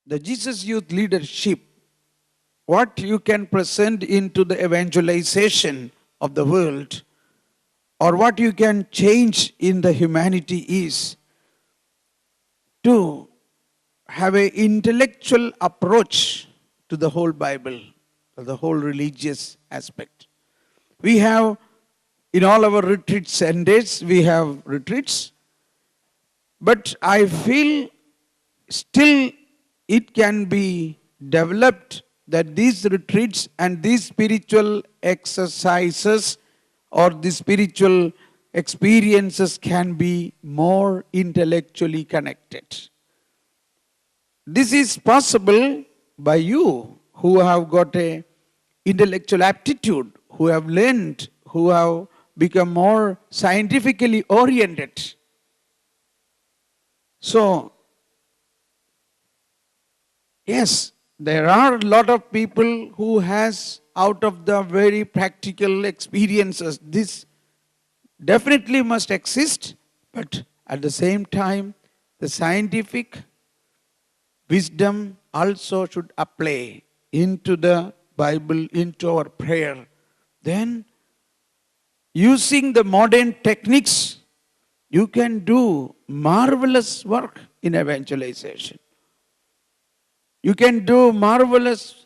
the Jesus Youth leadership, what you can present into the evangelization of the world, or what you can change in the humanity is to have an intellectual approach to the whole Bible, to the whole religious aspect. We have, in all our retreat Sundays, we have retreats, but I feel still it can be developed that these retreats and these spiritual exercises or the spiritual experiences can be more intellectually connected. This is possible by you who have got a intellectual aptitude, who have learned, who have become more scientifically oriented. So, yes, there are a lot of people who has out of the very practical experiences. This definitely must exist, but at the same time, the scientific wisdom also should apply into the Bible, into our prayer. Then, using the modern techniques, you can do marvelous work in evangelization. You can do marvelous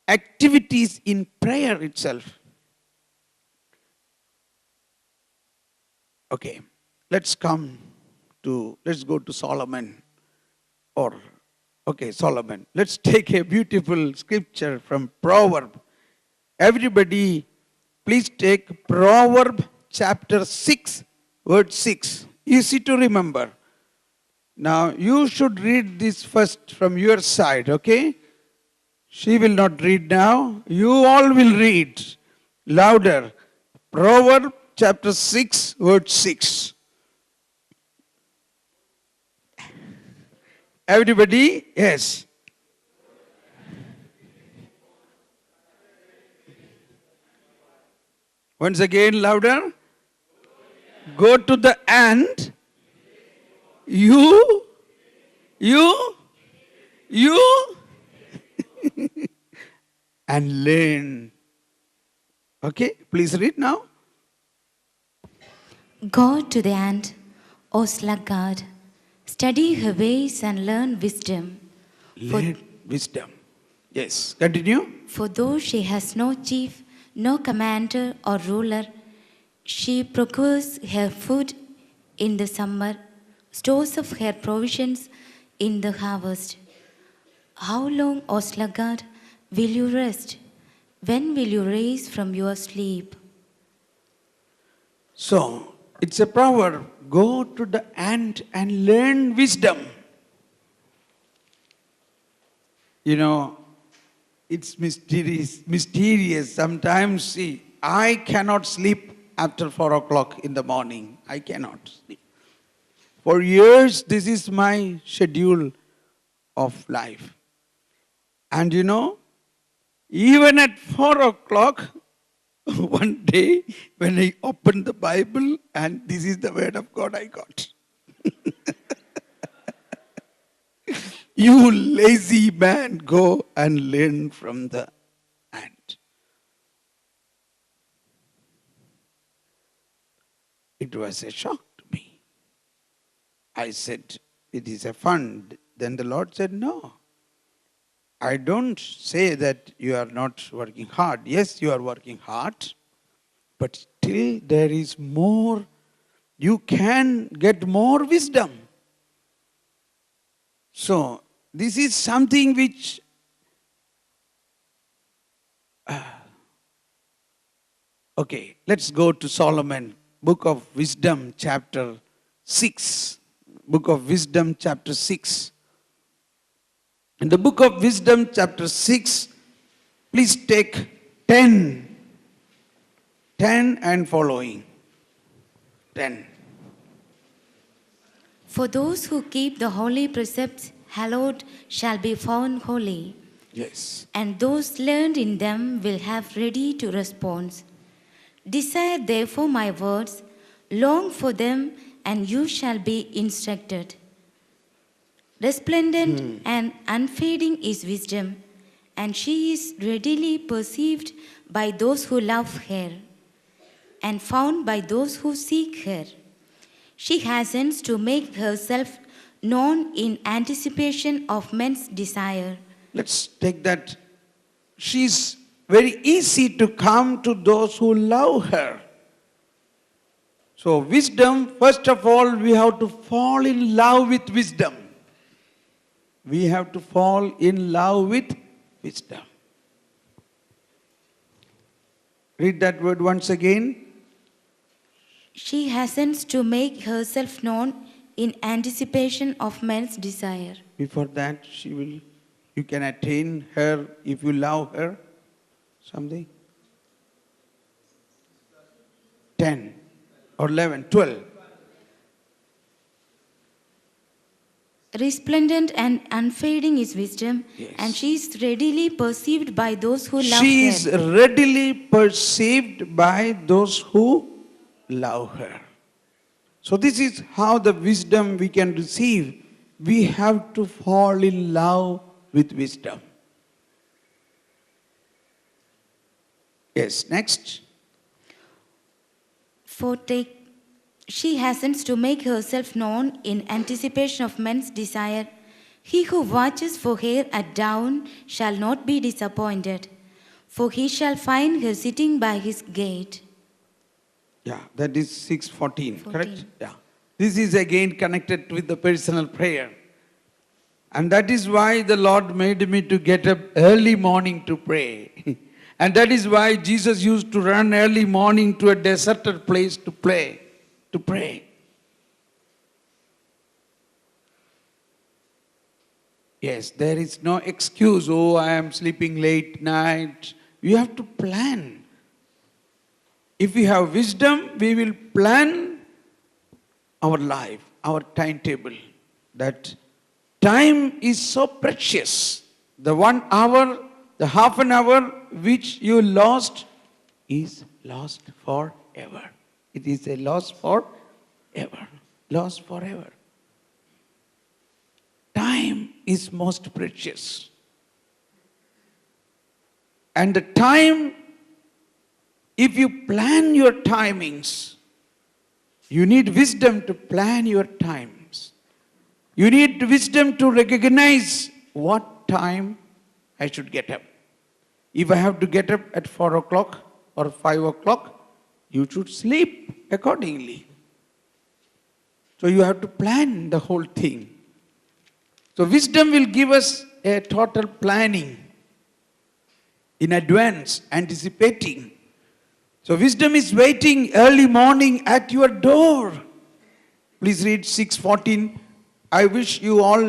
activities in prayer itself. Okay, let's go to Solomon. Solomon. Let's take a beautiful scripture from Proverb. Everybody, please take Proverb chapter 6, word 6. Easy to remember. Now, you should read this first from your side, okay? She will not read now. You all will read louder. Proverb chapter 6, word 6. Everybody, yes. Once again, louder. Go to the ant. You, and learn. Okay, please read now. Go to the ant, O sluggard, study her ways and learn wisdom. Learn wisdom. Yes, continue. For though she has no chief, no commander or ruler, she procures her food in the summer, stores of her provisions in the harvest. How long, O sluggard, will you rest? When will you rise from your sleep? So, it's a proverb. Go to the ant and learn wisdom. You know, it's mysterious. Sometimes, see, I cannot sleep after 4 o'clock in the morning. I cannot sleep. For years, this is my schedule of life. And you know, even at 4 o'clock, one day when I opened the Bible and this is the word of God I got. You lazy man, go and learn from the ant. It was a shock to me. I said, it is a fun. Then the Lord said, no. I don't say that you are not working hard. Yes, you are working hard, but still there is more. You can get more wisdom. So, this is something which okay, let's go to Solomon, Book of Wisdom, chapter 6. Book of Wisdom, chapter 6. In the Book of Wisdom, chapter 6, please take 10. 10 and following. 10. For those who keep the holy precepts, hallowed shall be found holy. Yes. And those learned in them will have ready to respond. Desire therefore my words, long for them, and you shall be instructed. Resplendent and unfading is wisdom, and she is readily perceived by those who love her, and found by those who seek her. She hastens to make herself known in anticipation of men's desire. Let's take that. She's very easy to come to those who love her. So, wisdom, first of all, we have to fall in love with wisdom. We have to fall in love with wisdom. Read that word once again. She hastens to make herself known in anticipation of men's desire. Before that, you can attain her if you love her. Something? 10 or 11, 12. Resplendent and unfading is wisdom, Yes. and she is readily perceived by those who love She her. is readily perceived by those who love her. So this is how the wisdom we can receive. We have to fall in love with wisdom. Yes, next. She hastens to make herself known in anticipation of men's desire. He who watches for her at dawn shall not be disappointed, for he shall find her sitting by his gate. Yeah, that is 6:14, 14. correct? Yeah. This is again connected with the personal prayer. And that is why the Lord made me to get up early morning to pray. And that is why Jesus used to run early morning to a deserted place to pray. Yes, there is no excuse. Oh, I am sleeping late night. You have to plan. If we have wisdom, we will plan our life, our timetable. That time is so precious. The 1 hour, the half an hour which you lost is lost forever. It is a loss forever. Lost forever. Time is most precious. And the time, if you plan your timings, you need wisdom to plan your times. You need wisdom to recognize what time I should get up. If I have to get up at 4 o'clock or 5 o'clock, you should sleep accordingly. So you have to plan the whole thing. So wisdom will give us a total planning in advance, anticipating. So wisdom is waiting early morning at your door. Please read 6:14. I wish you all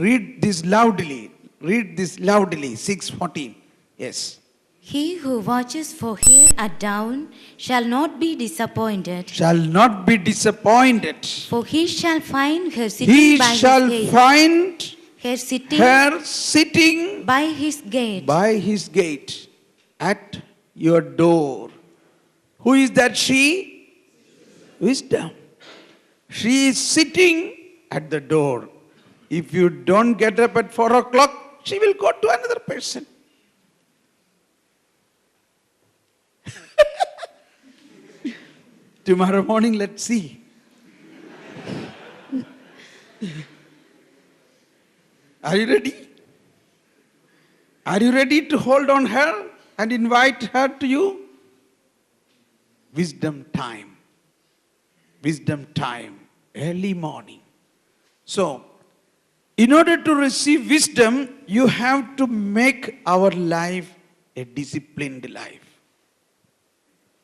read this loudly. Read this loudly, 6:14. Yes. He who watches for her at dawn shall not be disappointed, Shall not be disappointed. for he shall find her sitting He by shall his gate. find Her sitting her sitting by his gate. by his gate at your door. Who is that she? Wisdom. She is sitting at the door. If you don't get up at 4 o'clock, she will go to another person. Tomorrow morning, let's see. Are you ready? Are you ready to hold on her and invite her to you? Wisdom time. Wisdom time. Early morning. So, in order to receive wisdom, you have to make our life a disciplined life.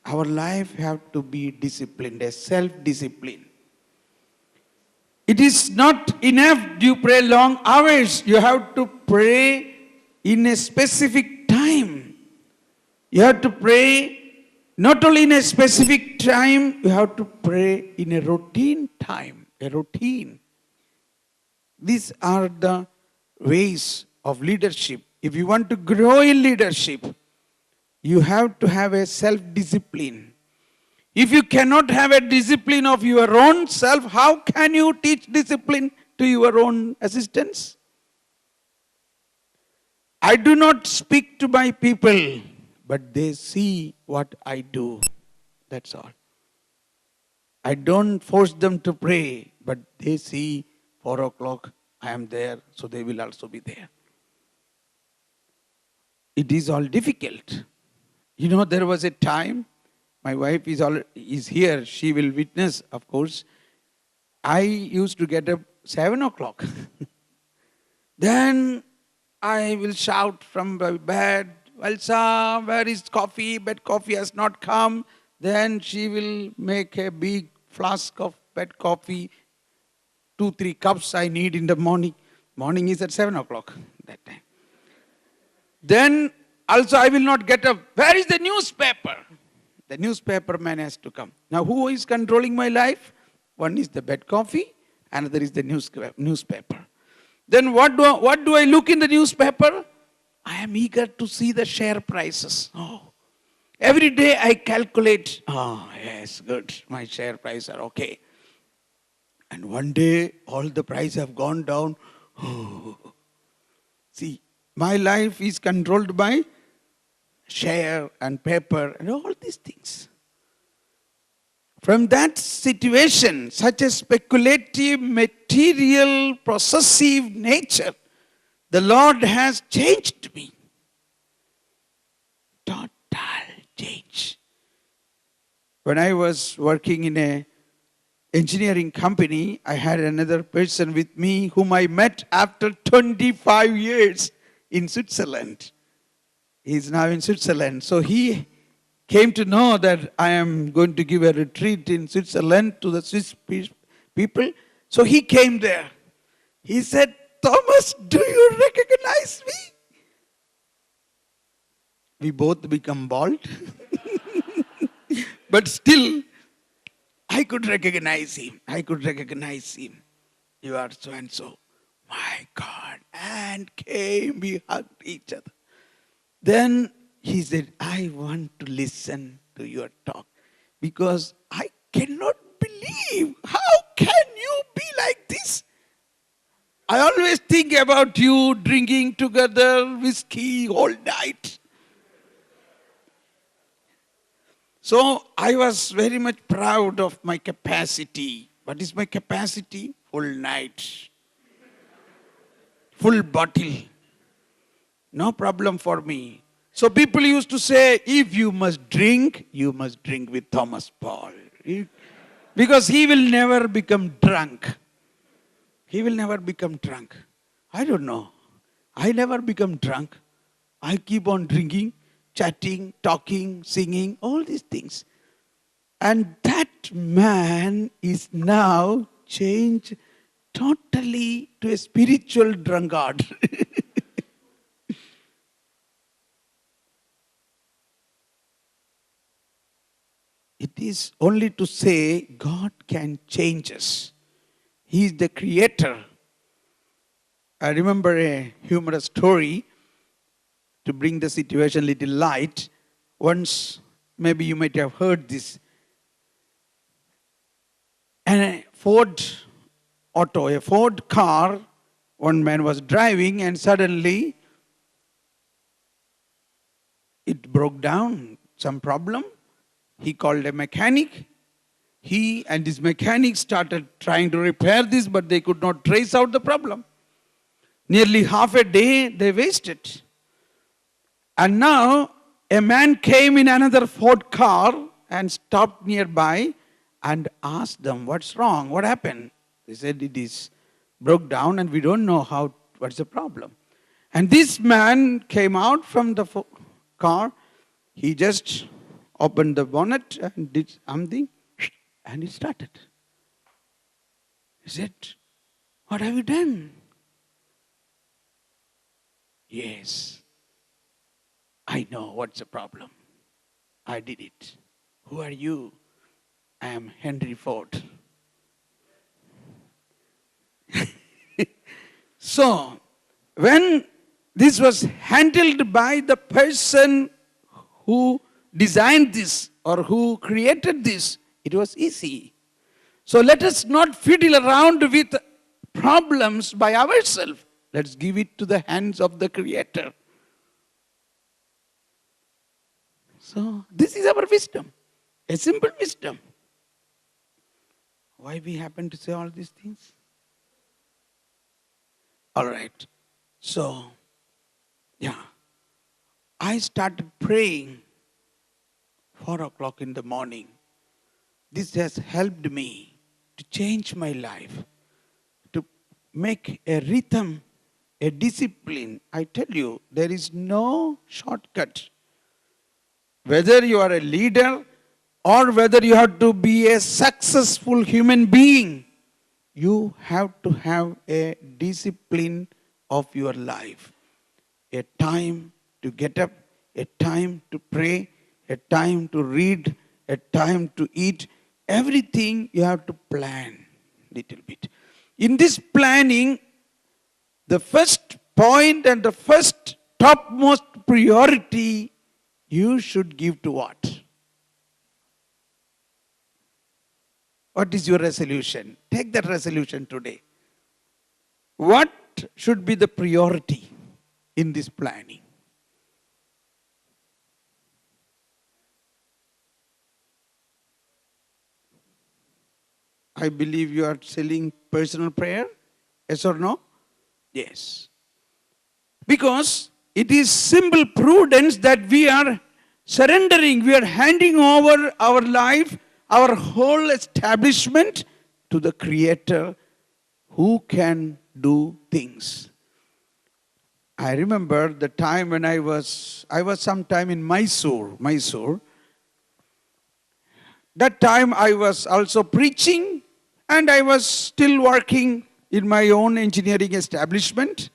Our life have to be disciplined, a self-discipline. It is not enough you pray long hours. You have to pray in a specific time. You have to pray not only in a specific time, you have to pray in a routine time, a routine. These are the ways of leadership. If you want to grow in leadership, you have to have a self-discipline. If you cannot have a discipline of your own self, how can you teach discipline to your own assistance? I do not speak to my people, but they see what I do. That's all. I don't force them to pray, but they see 4 o'clock, I am there, so they will also be there. It is all difficult. You know, there was a time, my wife is here, she will witness, of course. I used to get up 7 o'clock. Then I will shout from my bed, Valsa, where is coffee? But coffee has not come. Then she will make a big flask of bed coffee, 2-3 cups I need in the morning. Morning is at 7 o'clock that time. Then also I will not get up. Where is the newspaper? The newspaper man has to come. Now who is controlling my life? One is the bed coffee, another is the newspaper. Then what do I look in the newspaper? I am eager to see the share prices. Oh. Every day I calculate, yes, good, my share prices are okay. And one day all the prices have gone down. Oh. See, my life is controlled by share and paper and all these things. From that situation, such a speculative, material, possessive nature, the Lord has changed me. Total change. When I was working in an engineering company, I had another person with me whom I met after 25 years in Switzerland. He is now in Switzerland. So he came to know that I am going to give a retreat in Switzerland to the Swiss people. So he came there. He said, Thomas, do you recognize me? We both become bald. But still, I could recognize him. You are so and so. My God. And came, we hugged each other. Then he said, I want to listen to your talk because I cannot believe. How can you be like this? I always think about you drinking together whiskey all night. So I was very much proud of my capacity. What is my capacity? Full night. Full bottle. No problem for me. So people used to say, if you must drink with Thomas Paul. Because he will never become drunk. He will never become drunk. I don't know. I never become drunk. I keep on drinking, chatting, talking, singing, all these things. And that man is now changed totally to a spiritual drunkard. It is only to say God can change us. He is the creator. I remember a humorous story to bring the situation a little light. Once, maybe you might have heard this. And a Ford car, one man was driving and suddenly it broke down, some problem. He called a mechanic. He and his mechanic started trying to repair this, but they could not trace out the problem. Nearly half a day they wasted. And now a man came in another Ford car and stopped nearby and asked them, what's wrong? What happened? They said it is broke down and we don't know what's the problem. And this man came out from the car. He just opened the bonnet and did something and it started. He said, what have you done? Yes, I know what's the problem. I did it. Who are you? I am Henry Ford. So, when this was handled by the person who designed this or who created this, it was easy. So let us not fiddle around with problems by ourselves. Let's give it to the hands of the Creator. So this is our wisdom, a simple wisdom. Why we happen to say all these things? All right. So, yeah. I started praying 4 o'clock in the morning. This has helped me to change my life, to make a rhythm, a discipline. I tell you, there is no shortcut. Whether you are a leader or whether you have to be a successful human being, you have to have a discipline of your life. A time to get up, a time to pray, a time to read, a time to eat. Everything you have to plan little bit. In this planning, the first point and the first topmost priority you should give to what? What is your resolution? Take that resolution today. What should be the priority in this planning? I believe you are selling personal prayer. Yes or no? Yes. Because it is simple prudence that we are surrendering, we are handing over our life, our whole establishment to the Creator who can do things. I remember the time when I was sometime in Mysore. That time I was also preaching and I was still working in my own engineering establishment.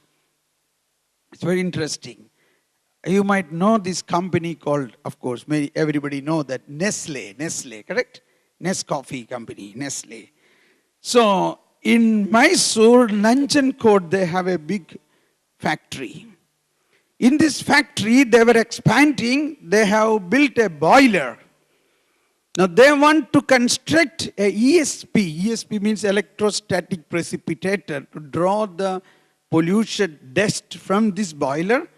It's very interesting. You might know this company called, of course, everybody know that Nestle, correct? Nescoffee company, Nestle. So in Mysore, Nanjankot, they have a big factory. In this factory, they were expanding. They have built a boiler. Now they want to construct a ESP. ESP means electrostatic precipitator to draw the pollution dust from this boiler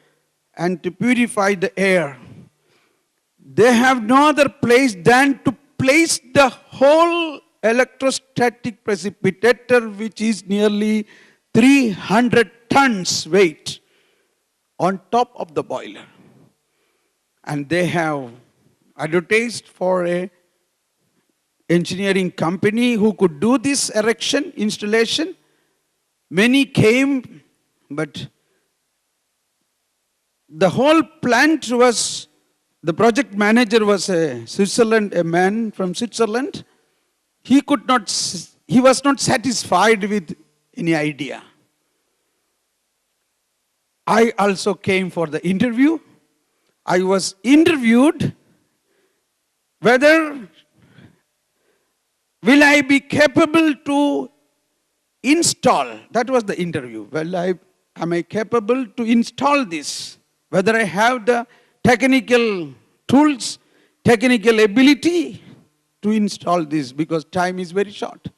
and to purify the air. They have no other place than to place the whole electrostatic precipitator, which is nearly 300 tons weight, on top of the boiler. And they have advertised for a engineering company who could do this erection, installation. Many came, but the whole plant was, the project manager was a man from Switzerland. He was not satisfied with any idea. I also came for the interview. I was interviewed whether will I be capable to install? That was the interview. Am I capable to install this? Whether I have the technical tools, technical ability to install this, because time is very short.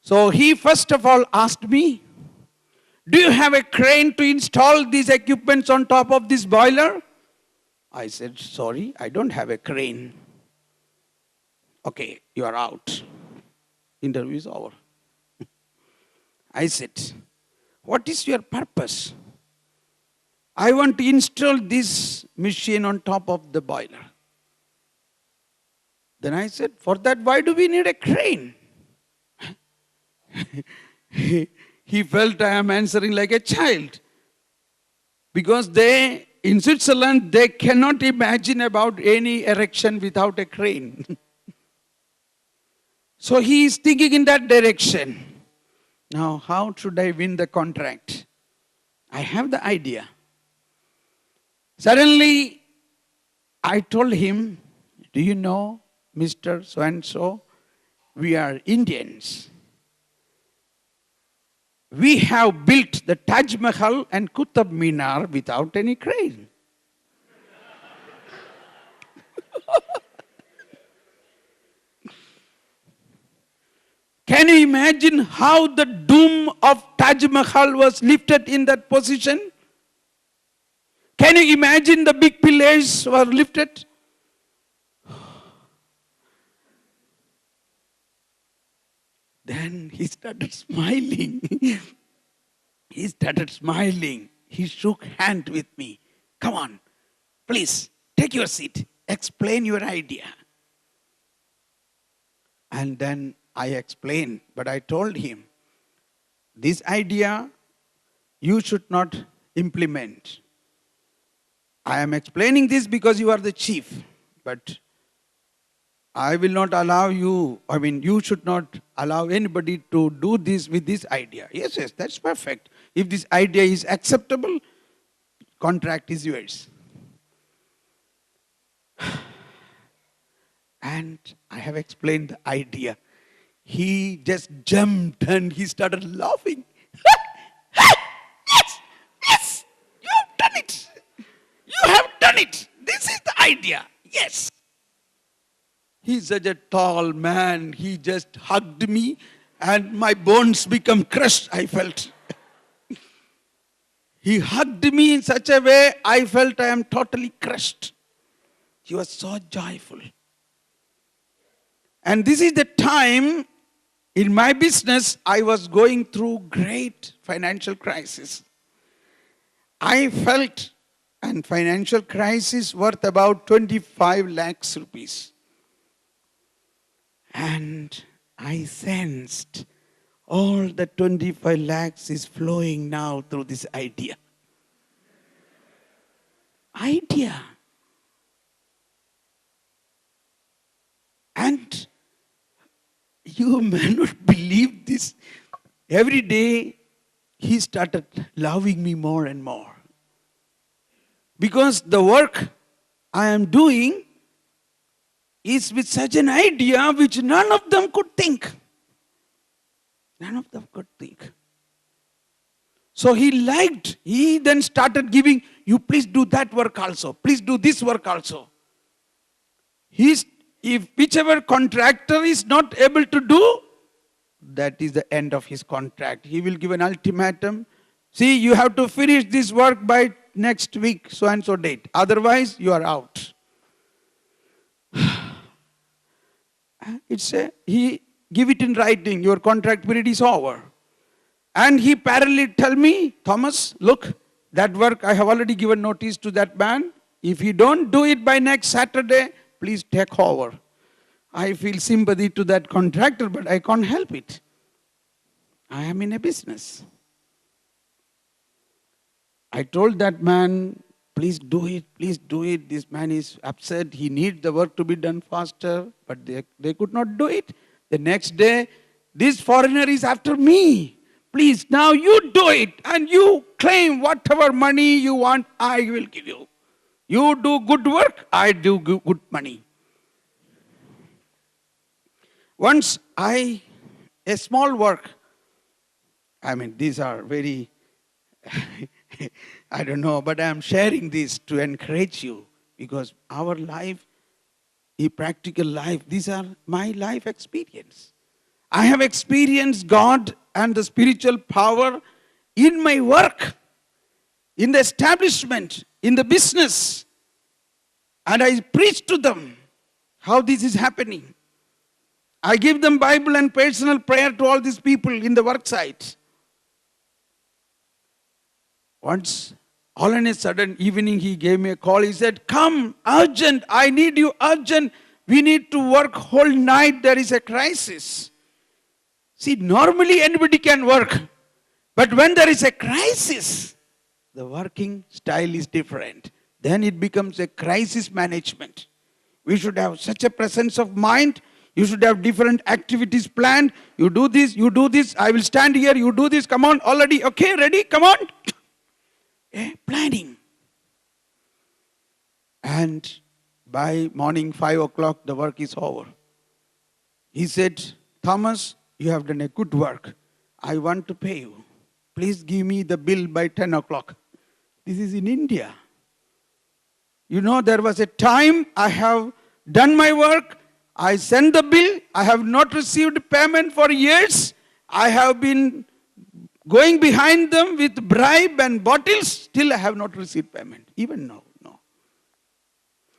So he first of all asked me, do you have a crane to install these equipments on top of this boiler? I said, sorry, I don't have a crane. Okay, you are out. Interview is over. I said, what is your purpose? I want to install this machine on top of the boiler. Then I said, for that, why do we need a crane? He felt I am answering like a child. Because in Switzerland, they cannot imagine about any erection without a crane. So he is thinking in that direction. Now, how should I win the contract? I have the idea. Suddenly, I told him, do you know, Mr. So-and-so, we are Indians. We have built the Taj Mahal and Qutub Minar without any crane. Can you imagine how the doom of Taj Mahal was lifted in that position? Can you imagine the big pillars were lifted? Then he started smiling. He started smiling. He shook hand with me. Come on, please, take your seat. Explain your idea. And then I explained, but I told him, this idea you should not implement. I am explaining this because you are the chief, but I will not allow you, you should not allow anybody to do this with this idea. Yes, that's perfect. If this idea is acceptable, contract is yours. And I have explained the idea. He just jumped and he started laughing. Yes, you have done it. You have done it. This is the idea. Yes. He's such a tall man. He just hugged me and my bones become crushed, I felt. He hugged me in such a way, I felt I am totally crushed. He was so joyful. And this is the time in my business I was going through great financial crisis. I felt a financial crisis worth about 25 lakhs rupees. And I sensed all the 25 lakhs is flowing now through this idea. And you may not believe this. Every day, he started loving me more and more. Because the work I am doing is with such an idea which none of them could think. None of them could think. So he liked, he then started giving, you please do that work also. Please do this work also. If whichever contractor is not able to do, that is the end of his contract. He will give an ultimatum. See, you have to finish this work by next week, so and so date. Otherwise, you are out. He give it in writing, your contract period is over. And he parallelly tell me, Thomas, look, that work I have already given notice to that man. If you don't do it by next Saturday, please take over. I feel sympathy to that contractor, but I can't help it. I am in a business. I told that man, please do it, please do it. This man is upset. He needs the work to be done faster, but they could not do it. The next day, this foreigner is after me. Please, now you do it and you claim whatever money you want, I will give you. You do good work, I do good money. Once a small work, these are very, I don't know, but I am sharing this to encourage you because our life, a practical life, these are my life experience. I have experienced God and the spiritual power in my work, in the establishment, in the business. And I preach to them how this is happening. I give them Bible and personal prayer to all these people in the work site. Once, all in a sudden evening, he gave me a call. He said, come, urgent, I need you urgent. We need to work whole night. There is a crisis. See, normally anybody can work. But when there is a crisis, the working style is different. Then it becomes a crisis management. We should have such a presence of mind. You should have different activities planned. You do this, I will stand here, you do this, come on, already, okay, ready, come on. Planning. And by morning 5 o'clock, the work is over. He said, Thomas, you have done a good work. I want to pay you. Please give me the bill by 10 o'clock. This is in India. You know, there was a time I have done my work. I sent the bill. I have not received payment for years. I have been going behind them with bribe and bottles. Still I have not received payment. Even now, no.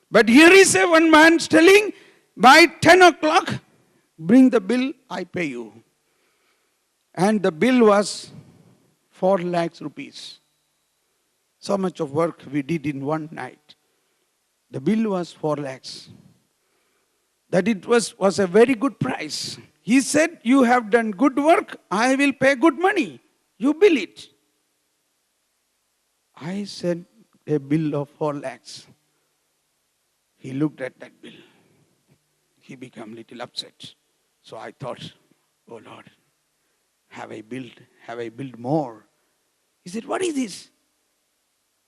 But here is a one man telling, by 10 o'clock, bring the bill, I pay you. And the bill was 4 lakhs rupees. So much of work we did in one night. The bill was 4 lakhs. That it was a very good price. He said, you have done good work, I will pay good money. You bill it. I said, a bill of 4 lakhs. He looked at that bill. He became a little upset. So I thought, oh Lord, have I billed more? He said, what is this?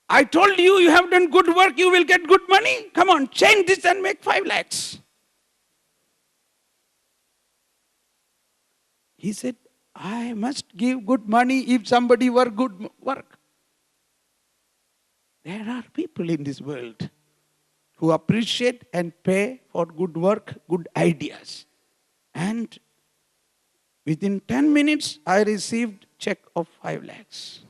I told you, you have done good work, you will get good money. Come on, change this and make 5 lakhs. He said, I must give good money if somebody work good work. There are people in this world who appreciate and pay for good work, good ideas. And within 10 minutes, I received check of 5 lakhs.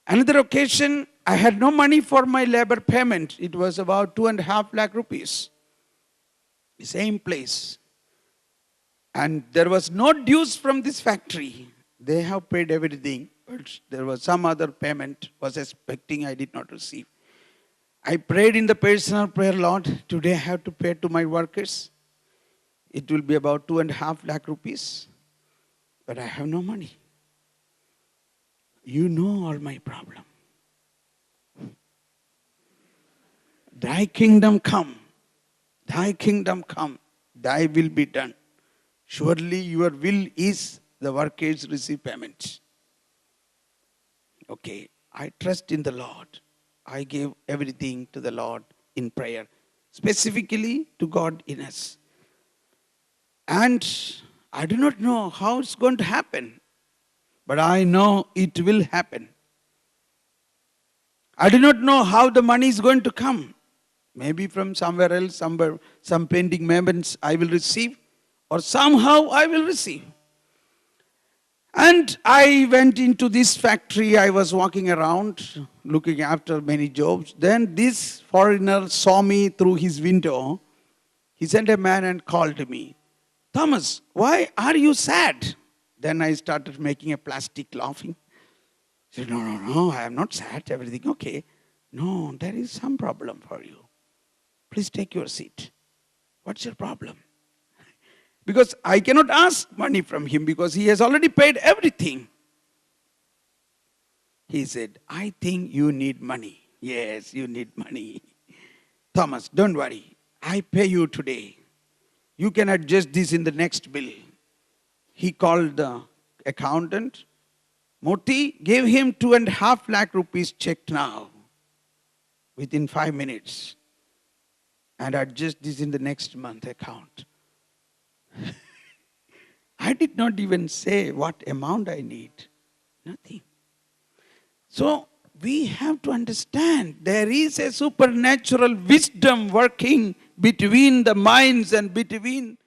Another occasion, I had no money for my labor payment. It was about 2.5 lakh rupees. The same place. And there was no dues from this factory. They have paid everything, but there was some other payment was expecting I did not receive. I prayed in the personal prayer, Lord, today I have to pay to my workers. It will be about 2.5 lakh rupees, but I have no money. You know all my problem. Thy kingdom come, thy kingdom come, thy will be done. Surely your will is the workers receive payment. Okay, I trust in the Lord. I gave everything to the Lord in prayer, specifically to God in us. And I do not know how it's going to happen, but I know it will happen. I do not know how the money is going to come. Maybe from somewhere else, some pending payments I will receive, or somehow I will receive. And I went into this factory. I was walking around, looking after many jobs. Then this foreigner saw me through his window. He sent a man and called me. Thomas, why are you sad? Then I started making a plastic laughing. He said, no, I am not sad. Everything okay. No, there is some problem for you. Please take your seat. What's your problem? Because I cannot ask money from him because he has already paid everything. He said, I think you need money. Yes, you need money. Thomas, don't worry. I pay you today. You can adjust this in the next bill. He called the accountant. Moti gave him 2.5 lakh rupees check now, within 5 minutes. And adjust this in the next month account. I did not even say what amount I need. Nothing. So we have to understand there is a supernatural wisdom working between the minds and between